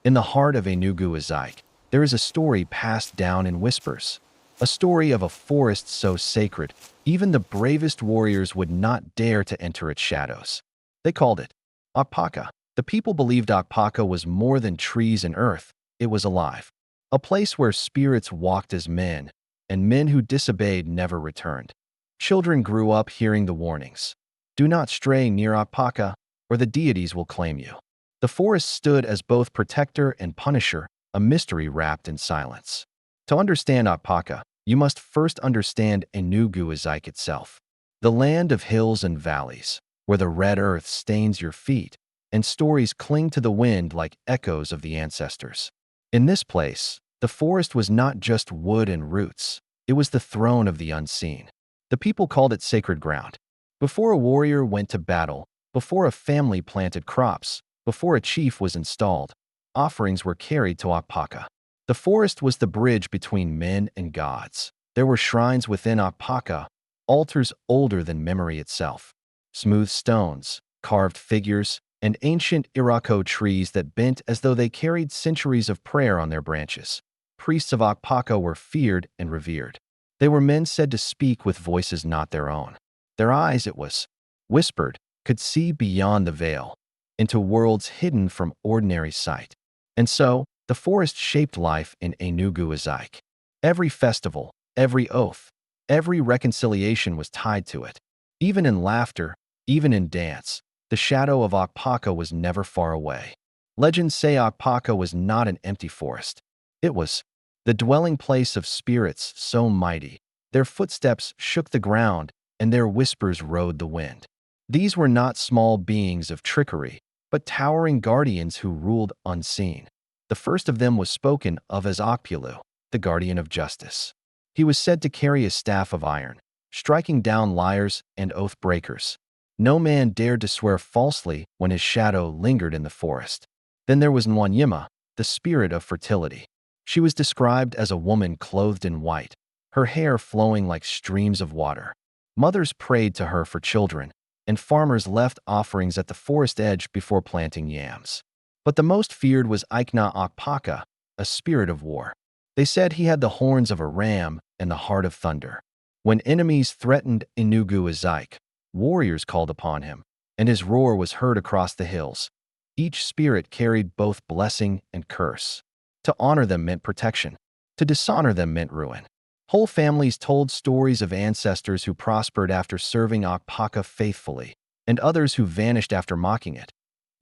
In the heart of Enugu Ezike, there is a story passed down in whispers. A story of a forest so sacred, even the bravest warriors would not dare to enter its shadows. They called it Akpaka. The people believed Akpaka was more than trees and earth, it was alive. A place where spirits walked as men, and men who disobeyed never returned. Children grew up hearing the warnings. Do not stray near Akpaka, or the deities will claim you. The forest stood as both protector and punisher, a mystery wrapped in silence. To understand Akpaka, you must first understand Enugu Ezike itself, the land of hills and valleys, where the red earth stains your feet, and stories cling to the wind like echoes of the ancestors. In this place, the forest was not just wood and roots, it was the throne of the unseen. The people called it sacred ground. Before a warrior went to battle, before a family planted crops, before a chief was installed, offerings were carried to Akpaka. The forest was the bridge between men and gods. There were shrines within Akpaka, altars older than memory itself, smooth stones, carved figures, and ancient Irako trees that bent as though they carried centuries of prayer on their branches. Priests of Akpaka were feared and revered. They were men said to speak with voices not their own. Their eyes, it was whispered, could see beyond the veil, into worlds hidden from ordinary sight. And so, the forest shaped life in Enugu Ezike. Every festival, every oath, every reconciliation was tied to it. Even in laughter, even in dance, the shadow of Akpaka was never far away. Legends say Akpaka was not an empty forest. It was the dwelling place of spirits so mighty, their footsteps shook the ground and their whispers rode the wind. These were not small beings of trickery, but towering guardians who ruled unseen. The first of them was spoken of as Akpulu, the guardian of justice. He was said to carry a staff of iron, striking down liars and oath breakers. No man dared to swear falsely when his shadow lingered in the forest. Then there was Nwanyima, the spirit of fertility. She was described as a woman clothed in white, her hair flowing like streams of water. Mothers prayed to her for children, and farmers left offerings at the forest edge before planting yams. But the most feared was Ikna Akpaka, a spirit of war. They said he had the horns of a ram and the heart of thunder. When enemies threatened Enugu Ezike, warriors called upon him, and his roar was heard across the hills. Each spirit carried both blessing and curse. To honor them meant protection. To dishonor them meant ruin. Whole families told stories of ancestors who prospered after serving Akpaka faithfully, and others who vanished after mocking it.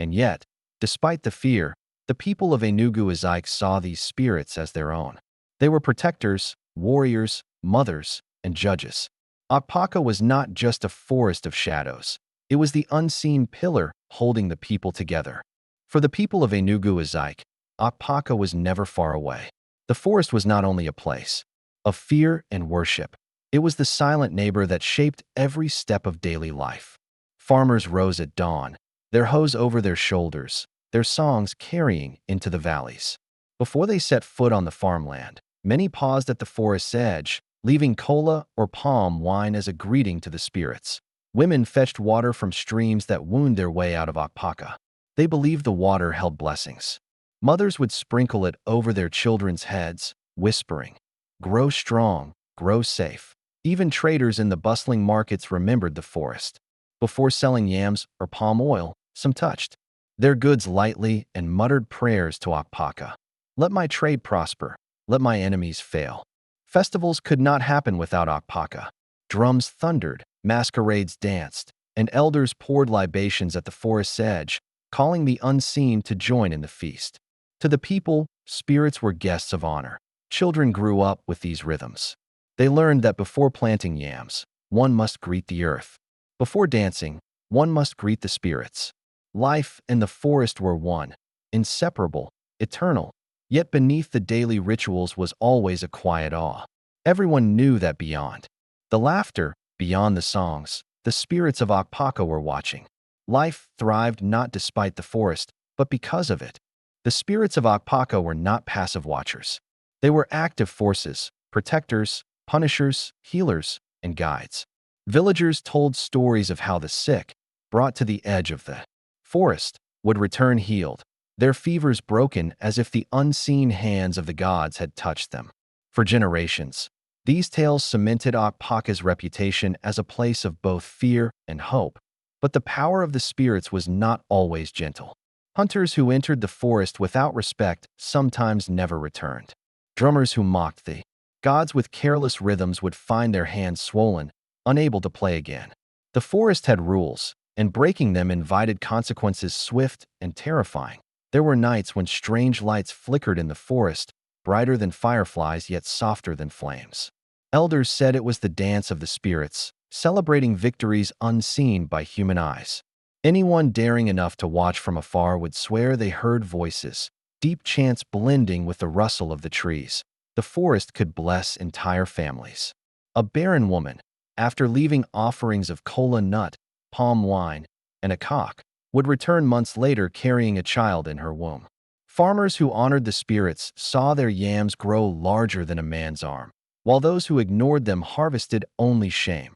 And yet, despite the fear, the people of Enugu Ezike saw these spirits as their own. They were protectors, warriors, mothers, and judges. Akpaka was not just a forest of shadows. It was the unseen pillar holding the people together. For the people of Enugu Ezike, Akpaka was never far away. The forest was not only a place of fear and worship. It was the silent neighbor that shaped every step of daily life. Farmers rose at dawn, their hoes over their shoulders, their songs carrying into the valleys. Before they set foot on the farmland, many paused at the forest's edge, leaving cola or palm wine as a greeting to the spirits. Women fetched water from streams that wound their way out of Akpaka. They believed the water held blessings. Mothers would sprinkle it over their children's heads, whispering, "Grow strong, grow safe." Even traders in the bustling markets remembered the forest. Before selling yams or palm oil, some touched their goods lightly and muttered prayers to Akpaka. "Let my trade prosper, let my enemies fail." Festivals could not happen without Akpaka. Drums thundered, masquerades danced, and elders poured libations at the forest's edge, calling the unseen to join in the feast. To the people, spirits were guests of honor. Children grew up with these rhythms. They learned that before planting yams, one must greet the earth. Before dancing, one must greet the spirits. Life and the forest were one, inseparable, eternal. Yet beneath the daily rituals was always a quiet awe. Everyone knew that beyond the laughter, beyond the songs, the spirits of Akpaka were watching. Life thrived not despite the forest, but because of it. The spirits of Akpaka were not passive watchers. They were active forces, protectors, punishers, healers, and guides. Villagers told stories of how the sick, brought to the edge of the forest, would return healed, their fevers broken as if the unseen hands of the gods had touched them. For generations, these tales cemented Akpaka's reputation as a place of both fear and hope. But the power of the spirits was not always gentle. Hunters who entered the forest without respect sometimes never returned. Drummers who mocked the gods with careless rhythms would find their hands swollen, unable to play again. The forest had rules, and breaking them invited consequences swift and terrifying. There were nights when strange lights flickered in the forest, brighter than fireflies yet softer than flames. Elders said it was the dance of the spirits, celebrating victories unseen by human eyes. Anyone daring enough to watch from afar would swear they heard voices, deep chants blending with the rustle of the trees. The forest could bless entire families. A barren woman, after leaving offerings of kola nut, palm wine, and a cock, would return months later carrying a child in her womb. Farmers who honored the spirits saw their yams grow larger than a man's arm, while those who ignored them harvested only shame.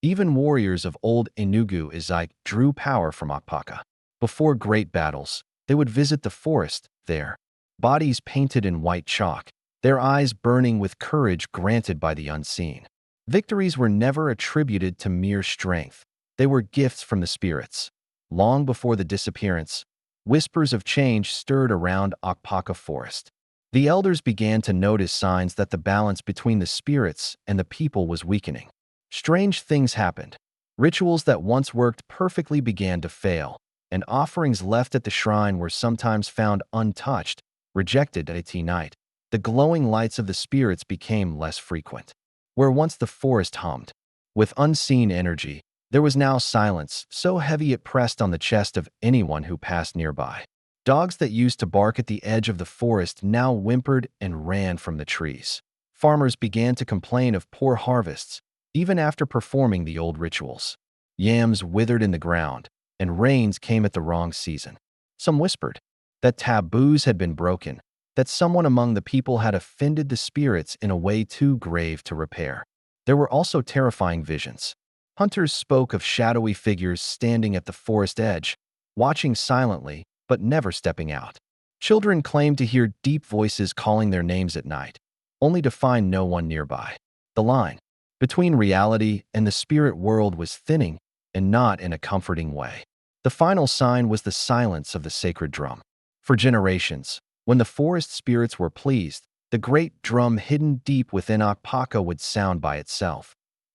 Even warriors of old Enugu Ezike drew power from Akpaka. Before great battles, they would visit the forest, their bodies painted in white chalk, their eyes burning with courage granted by the unseen. Victories were never attributed to mere strength. They were gifts from the spirits. Long before the disappearance, whispers of change stirred around Akpaka Forest. The elders began to notice signs that the balance between the spirits and the people was weakening. Strange things happened. Rituals that once worked perfectly began to fail, and offerings left at the shrine were sometimes found untouched, rejected at a tea night. The glowing lights of the spirits became less frequent. Where once the forest hummed with unseen energy, there was now silence, so heavy it pressed on the chest of anyone who passed nearby. Dogs that used to bark at the edge of the forest now whimpered and ran from the trees. Farmers began to complain of poor harvests, even after performing the old rituals. Yams withered in the ground, and rains came at the wrong season. Some whispered that taboos had been broken, that someone among the people had offended the spirits in a way too grave to repair. There were also terrifying visions. Hunters spoke of shadowy figures standing at the forest edge, watching silently but never stepping out. Children claimed to hear deep voices calling their names at night, only to find no one nearby. The line between reality and the spirit world was thinning, and not in a comforting way. The final sign was the silence of the sacred drum. For generations, when the forest spirits were pleased, the great drum hidden deep within Akpaka would sound by itself,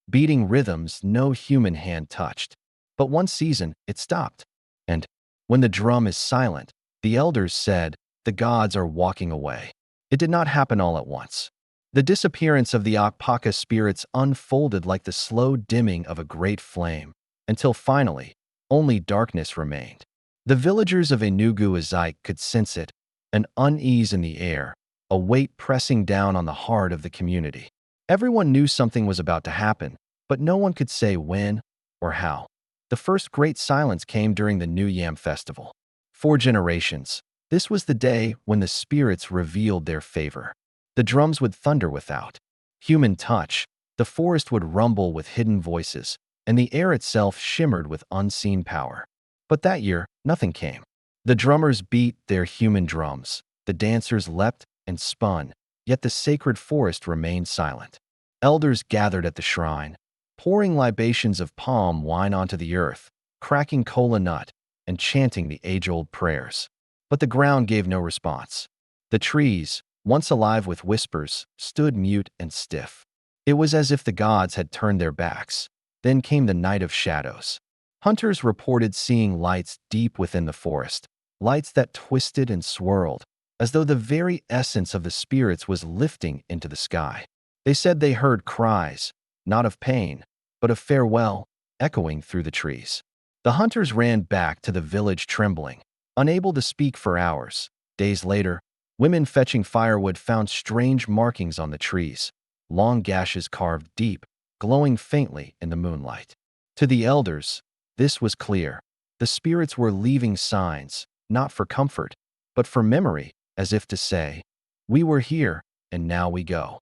beating rhythms no human hand touched. But one season, it stopped. And when the drum is silent, the elders said, the gods are walking away. It did not happen all at once. The disappearance of the Akpaka spirits unfolded like the slow dimming of a great flame, until finally, only darkness remained. The villagers of Enugu Ezike could sense it, an unease in the air, a weight pressing down on the heart of the community. Everyone knew something was about to happen, but no one could say when or how. The first great silence came during the New Yam Festival. For generations, this was the day when the spirits revealed their favor. The drums would thunder without human touch, the forest would rumble with hidden voices, and the air itself shimmered with unseen power. But that year, nothing came. The drummers beat their human drums, the dancers leapt and spun, yet the sacred forest remained silent. Elders gathered at the shrine, pouring libations of palm wine onto the earth, cracking kola nut, and chanting the age-old prayers. But the ground gave no response. The trees, once alive with whispers, stood mute and stiff. It was as if the gods had turned their backs. Then came the night of shadows. Hunters reported seeing lights deep within the forest, lights that twisted and swirled, as though the very essence of the spirits was lifting into the sky. They said they heard cries, not of pain, but of farewell, echoing through the trees. The hunters ran back to the village trembling, unable to speak for hours. Days later, women fetching firewood found strange markings on the trees, long gashes carved deep, glowing faintly in the moonlight. To the elders, this was clear. The spirits were leaving signs, not for comfort, but for memory, as if to say, we were here, and now we go.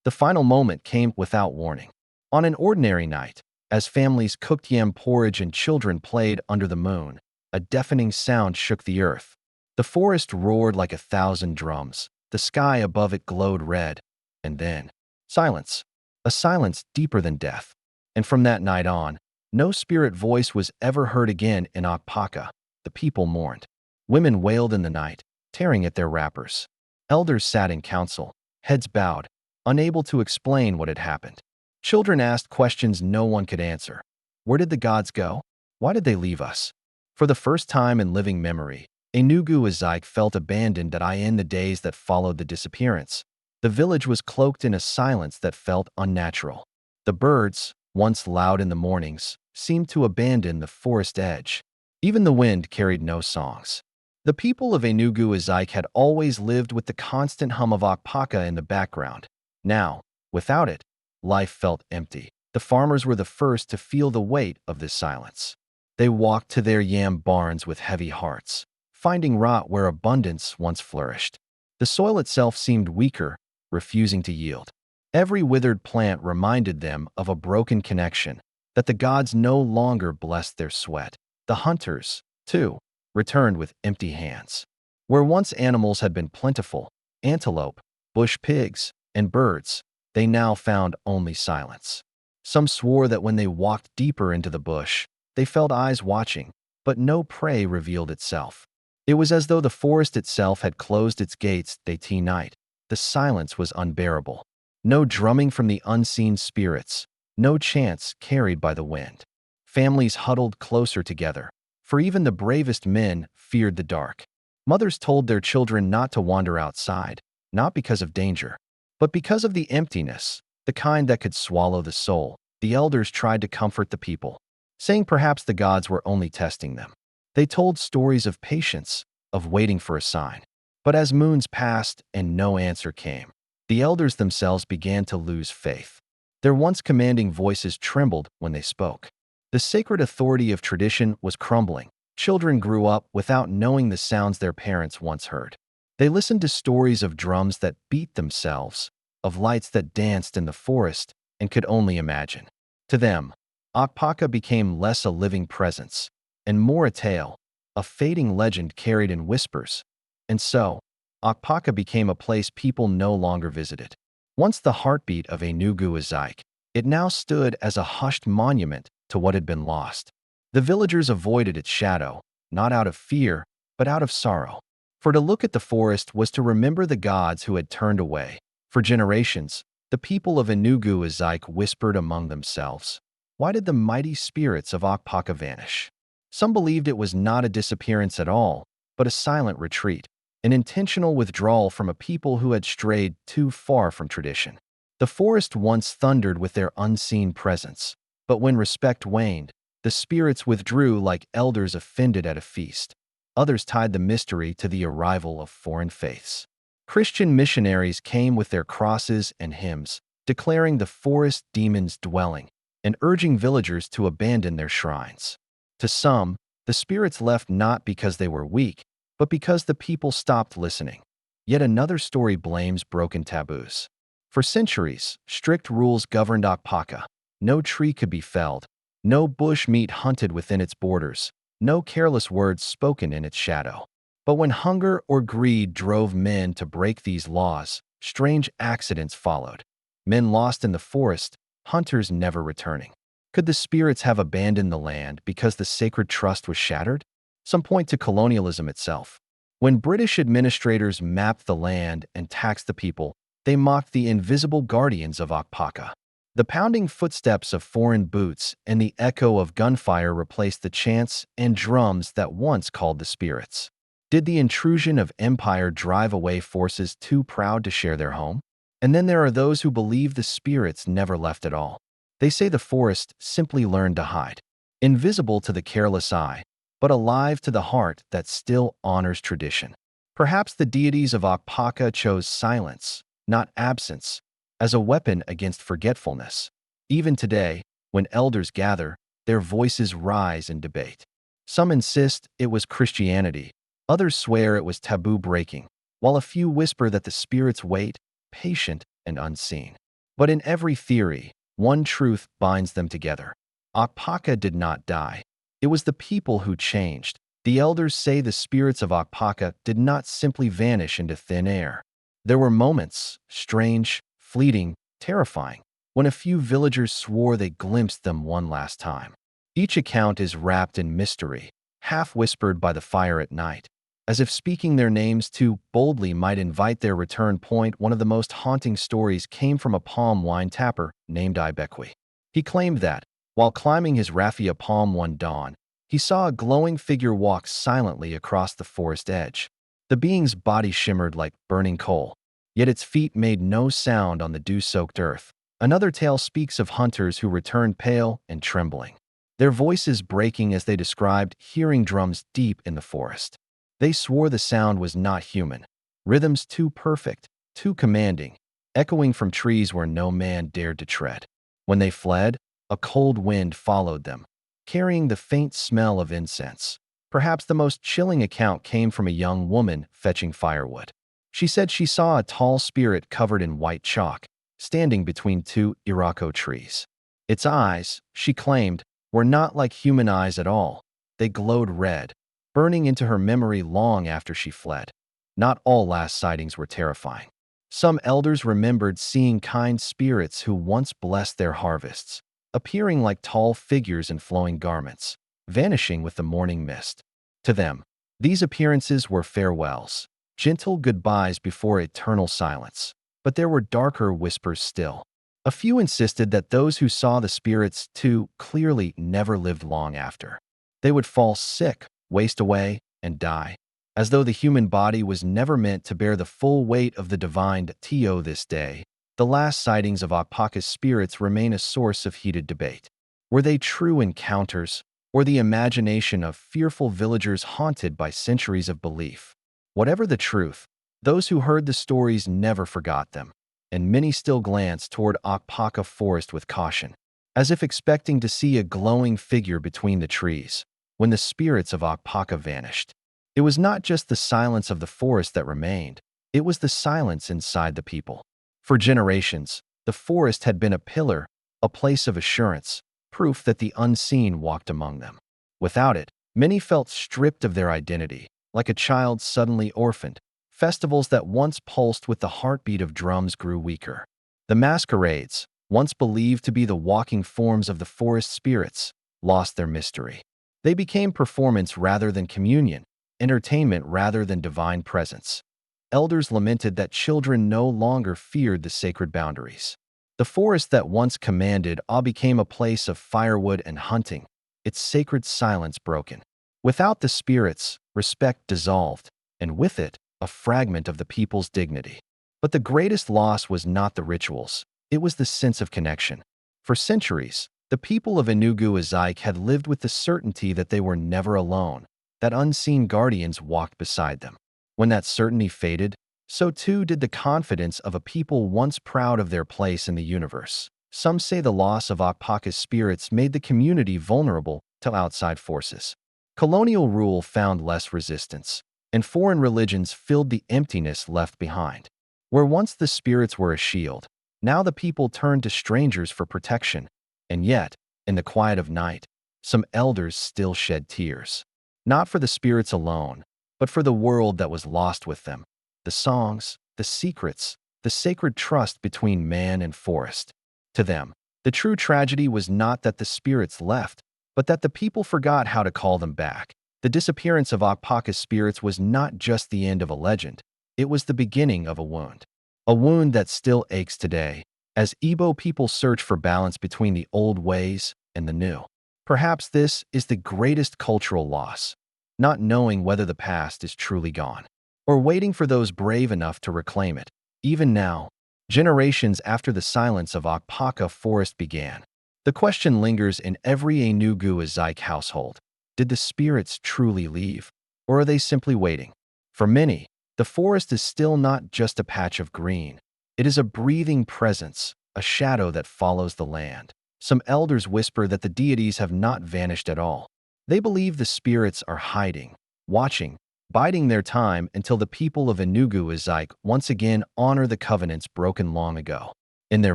The final moment came without warning. On an ordinary night, as families cooked yam porridge and children played under the moon, a deafening sound shook the earth. The forest roared like 1,000 drums. The sky above it glowed red. And then, silence. A silence deeper than death. And from that night on, no spirit voice was ever heard again in Akpaka. The people mourned. Women wailed in the night, tearing at their wrappers. Elders sat in council, heads bowed, unable to explain what had happened. Children asked questions no one could answer. Where did the gods go? Why did they leave us? For the first time in living memory, Enugu Ezike felt abandoned in the days that followed the disappearance. The village was cloaked in a silence that felt unnatural. The birds, once loud in the mornings, seemed to abandon the forest edge. Even the wind carried no songs. The people of Enugu Ezike had always lived with the constant hum of Akpaka in the background. Now, without it, life felt empty. The farmers were the first to feel the weight of this silence. They walked to their yam barns with heavy hearts, finding rot where abundance once flourished. The soil itself seemed weaker, refusing to yield. Every withered plant reminded them of a broken connection, that the gods no longer blessed their sweat. The hunters, too, returned with empty hands. Where once animals had been plentiful, antelope, bush pigs, and birds, they now found only silence. Some swore that when they walked deeper into the bush, they felt eyes watching, but no prey revealed itself. It was as though the forest itself had closed its gates that night. The silence was unbearable. No drumming from the unseen spirits, no chants carried by the wind. Families huddled closer together, for even the bravest men feared the dark. Mothers told their children not to wander outside, not because of danger, but because of the emptiness, the kind that could swallow the soul. The elders tried to comfort the people, saying perhaps the gods were only testing them. They told stories of patience, of waiting for a sign. But as moons passed and no answer came, the elders themselves began to lose faith. Their once commanding voices trembled when they spoke. The sacred authority of tradition was crumbling. Children grew up without knowing the sounds their parents once heard. They listened to stories of drums that beat themselves, of lights that danced in the forest, and could only imagine. To them, Akpaka became less a living presence, and more a tale, a fading legend carried in whispers. And so, Akpaka became a place people no longer visited. Once the heartbeat of Enugu Ezike, it now stood as a hushed monument to what had been lost. The villagers avoided its shadow, not out of fear, but out of sorrow. For to look at the forest was to remember the gods who had turned away. For generations, the people of Enugu Ezike whispered among themselves, why did the mighty spirits of Akpaka vanish? Some believed it was not a disappearance at all, but a silent retreat, an intentional withdrawal from a people who had strayed too far from tradition. The forest once thundered with their unseen presence, but when respect waned, the spirits withdrew like elders offended at a feast. Others tied the mystery to the arrival of foreign faiths. Christian missionaries came with their crosses and hymns, declaring the forest demon's dwelling and urging villagers to abandon their shrines. To some, the spirits left not because they were weak, but because the people stopped listening. Yet another story blames broken taboos. For centuries, strict rules governed Akpaka. No tree could be felled, no bush meat hunted within its borders, no careless words spoken in its shadow. But when hunger or greed drove men to break these laws, strange accidents followed. Men lost in the forest, hunters never returning. Could the spirits have abandoned the land because the sacred trust was shattered? Some point to colonialism itself. When British administrators mapped the land and taxed the people, they mocked the invisible guardians of Akpaka. The pounding footsteps of foreign boots and the echo of gunfire replaced the chants and drums that once called the spirits. Did the intrusion of empire drive away forces too proud to share their home? And then there are those who believe the spirits never left at all. They say the forest simply learned to hide, invisible to the careless eye, but alive to the heart that still honors tradition. Perhaps the deities of Akpaka chose silence, not absence, as a weapon against forgetfulness. Even today, when elders gather, their voices rise in debate. Some insist it was Christianity, others swear it was taboo breaking, while a few whisper that the spirits wait, patient and unseen. But in every theory, one truth binds them together. Akpaka did not die. It was the people who changed, The elders say the spirits of Akpaka did not simply vanish into thin air. There were moments, strange, fleeting, terrifying, when a few villagers swore they glimpsed them one last time. Each account is wrapped in mystery, half whispered by the fire at night, as if speaking their names too boldly might invite their return point. One of the most haunting stories came from a palm wine tapper named Ibekwe. He claimed that, while climbing his raffia palm one dawn, he saw a glowing figure walk silently across the forest edge. The being's body shimmered like burning coal, yet its feet made no sound on the dew-soaked earth. Another tale speaks of hunters who returned pale and trembling, their voices breaking as they described hearing drums deep in the forest. They swore the sound was not human, rhythms too perfect, too commanding, echoing from trees where no man dared to tread. When they fled, a cold wind followed them, carrying the faint smell of incense. Perhaps the most chilling account came from a young woman fetching firewood. She said she saw a tall spirit covered in white chalk, standing between two iroko trees. Its eyes, she claimed, were not like human eyes at all. They glowed red, burning into her memory long after she fled. Not all last sightings were terrifying. Some elders remembered seeing kind spirits who once blessed their harvests, appearing like tall figures in flowing garments, vanishing with the morning mist. To them, these appearances were farewells, gentle goodbyes before eternal silence. But there were darker whispers still. A few insisted that those who saw the spirits too clearly never lived long after. They would fall sick, waste away, and die, as though the human body was never meant to bear the full weight of the divine. To this day, the last sightings of Akpaka's spirits remain a source of heated debate. Were they true encounters, or the imagination of fearful villagers haunted by centuries of belief? Whatever the truth, those who heard the stories never forgot them, and many still glance toward Akpaka Forest with caution, as if expecting to see a glowing figure between the trees. When the spirits of Akpaka vanished, it was not just the silence of the forest that remained, it was the silence inside the people. For generations, the forest had been a pillar, a place of assurance, proof that the unseen walked among them. Without it, many felt stripped of their identity, like a child suddenly orphaned. Festivals that once pulsed with the heartbeat of drums grew weaker. The masquerades, once believed to be the walking forms of the forest spirits, lost their mystery. They became performance rather than communion, entertainment rather than divine presence. Elders lamented that children no longer feared the sacred boundaries. The forest that once commanded awe became a place of firewood and hunting, its sacred silence broken. Without the spirits, respect dissolved, and with it, a fragment of the people's dignity. But the greatest loss was not the rituals, it was the sense of connection. For centuries, the people of Enugu Ezike had lived with the certainty that they were never alone, that unseen guardians walked beside them. When that certainty faded, so too did the confidence of a people once proud of their place in the universe. Some say the loss of Akpaka's spirits made the community vulnerable to outside forces. Colonial rule found less resistance, and foreign religions filled the emptiness left behind. Where once the spirits were a shield, now the people turned to strangers for protection. And yet, in the quiet of night, some elders still shed tears. Not for the spirits alone, but for the world that was lost with them. The songs, the secrets, the sacred trust between man and forest. To them, the true tragedy was not that the spirits left, but that the people forgot how to call them back. The disappearance of Akpaka's spirits was not just the end of a legend, it was the beginning of a wound. A wound that still aches today, as Igbo people search for balance between the old ways and the new. Perhaps this is the greatest cultural loss, not knowing whether the past is truly gone, or waiting for those brave enough to reclaim it. Even now, generations after the silence of Akpaka Forest began, the question lingers in every Enugu Ezike household. Did the spirits truly leave, or are they simply waiting? For many, the forest is still not just a patch of green. It is a breathing presence, a shadow that follows the land. Some elders whisper that the deities have not vanished at all. They believe the spirits are hiding, watching, biding their time until the people of Enugu Ezike once again honor the covenants broken long ago. In their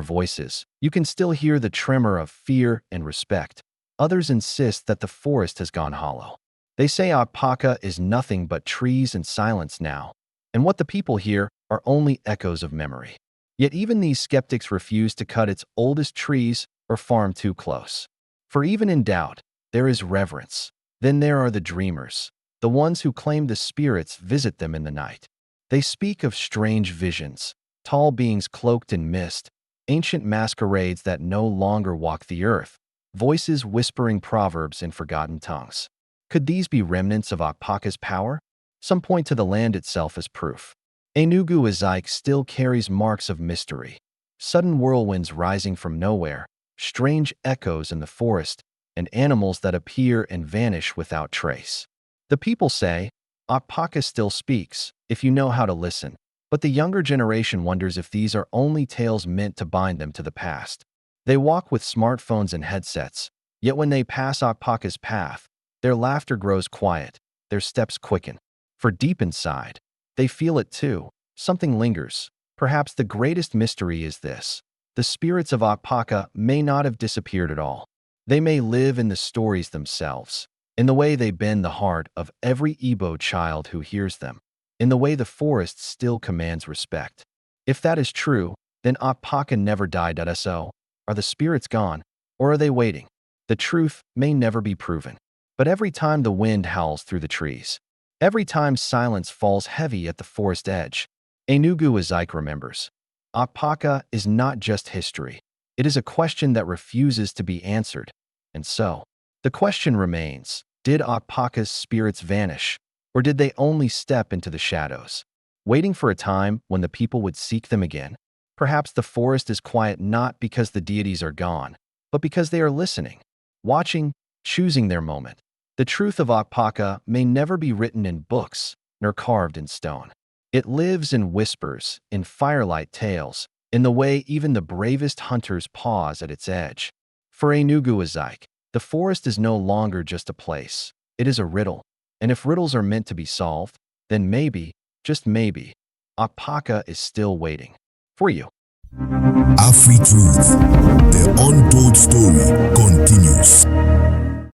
voices, you can still hear the tremor of fear and respect. Others insist that the forest has gone hollow. They say Akpaka is nothing but trees and silence now, and what the people hear are only echoes of memory. Yet even these skeptics refuse to cut its oldest trees or farm too close. For even in doubt, there is reverence. Then there are the dreamers, the ones who claim the spirits visit them in the night. They speak of strange visions, tall beings cloaked in mist, ancient masquerades that no longer walk the earth, voices whispering proverbs in forgotten tongues. Could these be remnants of Akpaka's power? Some point to the land itself as proof. Enugu Ezike still carries marks of mystery. Sudden whirlwinds rising from nowhere, strange echoes in the forest, and animals that appear and vanish without trace. The people say, Akpaka still speaks, if you know how to listen. But the younger generation wonders if these are only tales meant to bind them to the past. They walk with smartphones and headsets, yet when they pass Akpaka's path, their laughter grows quiet, their steps quicken. For deep inside, they feel it too. Something lingers. Perhaps the greatest mystery is this. The spirits of Akpaka may not have disappeared at all. They may live in the stories themselves, in the way they bend the heart of every Igbo child who hears them, in the way the forest still commands respect. If that is true, then Akpaka never died. So, are the spirits gone, or are they waiting? The truth may never be proven. But every time the wind howls through the trees, every time silence falls heavy at the forest edge, Enugu Ezike remembers. Akpaka is not just history. It is a question that refuses to be answered. And so, the question remains, did Akpaka's spirits vanish, or did they only step into the shadows, waiting for a time when the people would seek them again? Perhaps the forest is quiet not because the deities are gone, but because they are listening, watching, choosing their moment. The truth of Akpaka may never be written in books, nor carved in stone. It lives in whispers, in firelight tales, in the way even the bravest hunters pause at its edge. For Enugu Ezike, the forest is no longer just a place. It is a riddle. And if riddles are meant to be solved, then maybe, just maybe, Akpaka is still waiting for you. Afritruth, the untold story continues.